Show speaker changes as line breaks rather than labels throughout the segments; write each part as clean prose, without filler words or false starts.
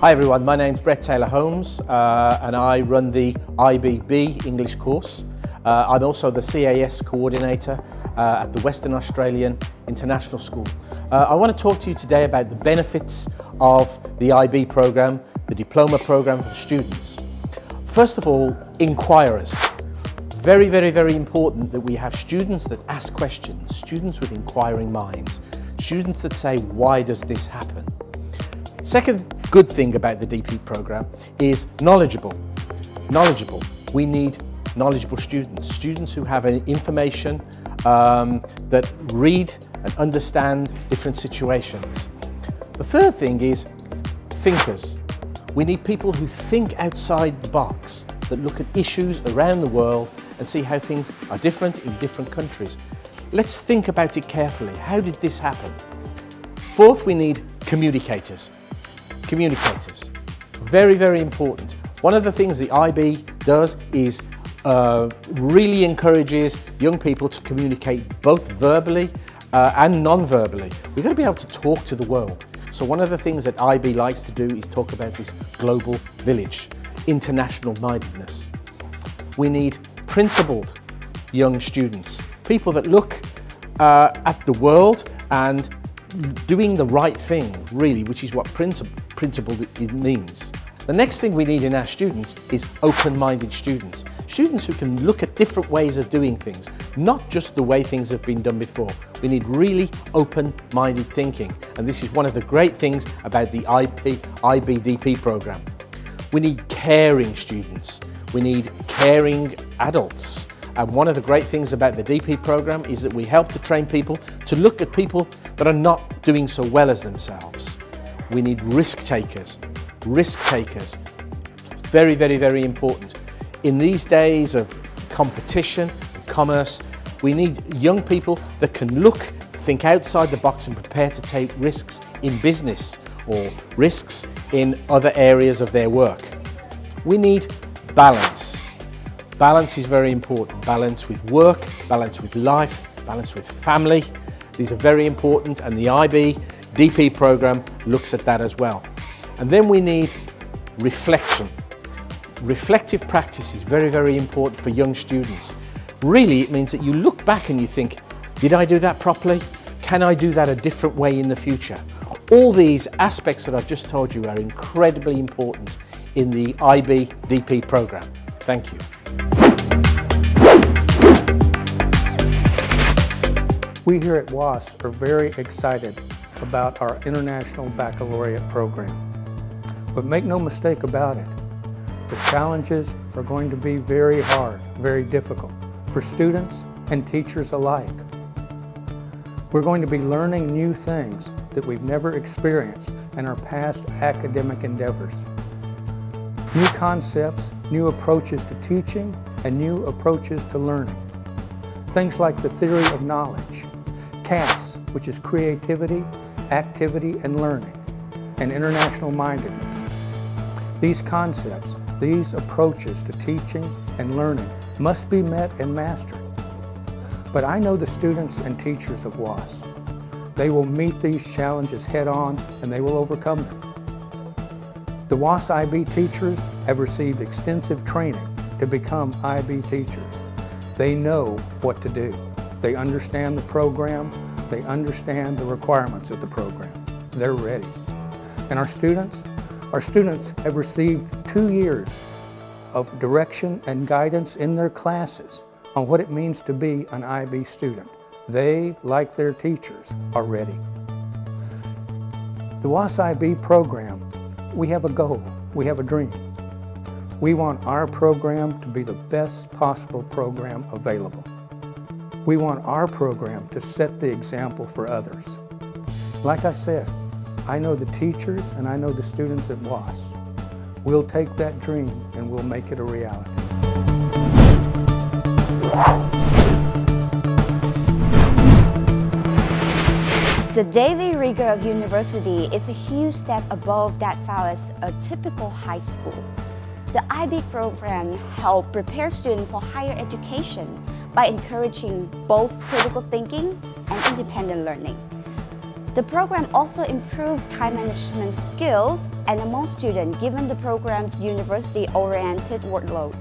Hi everyone, my name's Brett Taylor-Holmes and I run the IB English course. I'm also the CAS coordinator at the Western Australian International School. I want to talk to you today about the benefits of the IB program, the diploma program for students. First of all, inquirers. Very, very, very important that we have students that ask questions, students with inquiring minds, students that say, why does this happen? Second good thing about the DP program is knowledgeable. We need knowledgeable students, students who have information that read and understand different situations. The third thing is thinkers. We need people who think outside the box, that look at issues around the world and see how things are different in different countries. Let's think about it carefully. How did this happen? Fourth, we need communicators. Communicators, very, very important. One of the things the IB does is really encourages young people to communicate both verbally and non-verbally. We've got to be able to talk to the world. So one of the things that IB likes to do is talk about this global village, international mindedness. We need principled young students, people that look at the world and doing the right thing, really, which is what principled it means. The next thing we need in our students is open-minded students. Students who can look at different ways of doing things, not just the way things have been done before. We need really open-minded thinking, and this is one of the great things about the IB DP program. We need caring students. We need caring adults. And one of the great things about the DP program is that we help to train people to look at people that are not doing so well as themselves. We need risk takers. Risk takers, very, very, very important. In these days of competition and commerce, we need young people that can look, think outside the box and prepare to take risks in business or risks in other areas of their work. We need balance. Balance is very important. Balance with work, balance with life, balance with family. These are very important, and the IB DP program looks at that as well. And then we need reflection. Reflective practice is very, very important for young students. Really, it means that you look back and you think, did I do that properly? Can I do that a different way in the future? All these aspects that I've just told you are incredibly important in the IB DP program. Thank you.
We here at WAS are very excited about our International Baccalaureate program. But make no mistake about it, the challenges are going to be very hard, very difficult for students and teachers alike. We're going to be learning new things that we've never experienced in our past academic endeavors. New concepts, new approaches to teaching, and new approaches to learning. Things like the theory of knowledge, CAS, which is creativity, activity, and learning, and international mindedness. These concepts, these approaches to teaching and learning must be met and mastered. But I know the students and teachers of WAS. They will meet these challenges head on and they will overcome them. The WAS IB teachers have received extensive training to become IB teachers. They know what to do. They understand the program. They understand the requirements of the program. They're ready. And our students have received 2 years of direction and guidance in their classes on what it means to be an IB student. They, like their teachers, are ready. The WAS IB program, we have a goal, we have a dream. We want our program to be the best possible program available. We want our program to set the example for others. Like I said, I know the teachers and I know the students at WAS. We'll take that dream and we'll make it a reality.
The daily rigor of university is a huge step above that found as a typical high school. The IB program helps prepare students for higher education by encouraging both critical thinking and independent learning. The program also improves time management skills and among students given the program's university-oriented workload.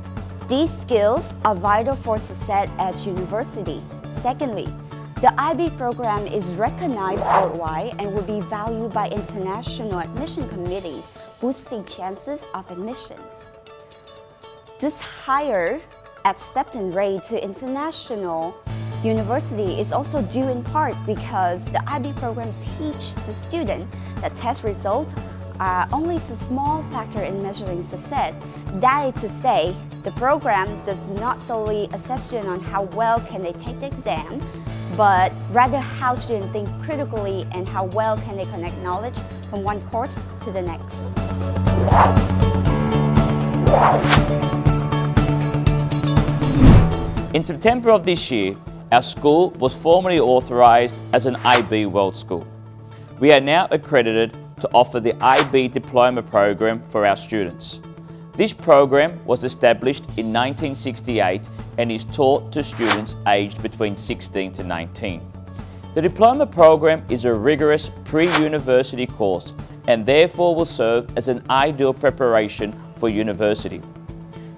These skills are vital for success at university. Secondly, the IB program is recognized worldwide and will be valued by international admission committees, boosting chances of admissions. This higher acceptance rate to international university is also due in part because the IB program teaches the student that test results are only a small factor in measuring success. That is to say, the program does not solely assess students on how well can they take the exam, but rather how students think critically and how well can they connect knowledge from one course to the next.
In September of this year, our school was formally authorized as an IB World School. We are now accredited to offer the IB Diploma Program for our students. This program was established in 1968 and is taught to students aged between 16 to 19. The Diploma Program is a rigorous pre-university course and therefore will serve as an ideal preparation for university.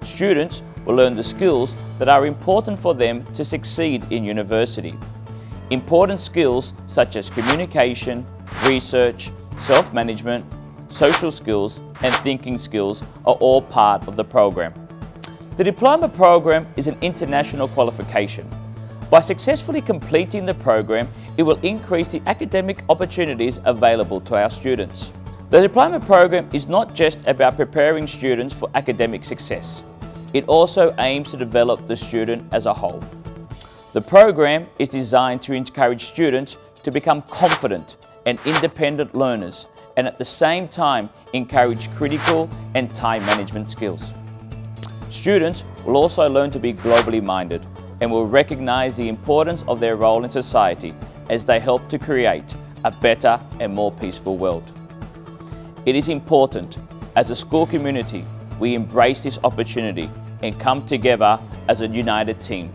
Students will learn the skills that are important for them to succeed in university. Important skills such as communication, research, self-management, social skills and thinking skills are all part of the program. The Diploma Program is an international qualification. By successfully completing the program, it will increase the academic opportunities available to our students. The Diploma Program is not just about preparing students for academic success. It also aims to develop the student as a whole. The program is designed to encourage students to become confident and independent learners and at the same time encourage critical and time management skills. Students will also learn to be globally minded and will recognize the importance of their role in society as they help to create a better and more peaceful world. It is important as a school community we embrace this opportunity and come together as a united team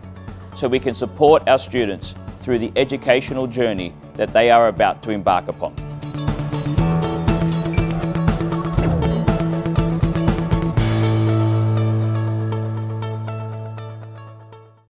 so we can support our students through the educational journey that they are about to embark upon.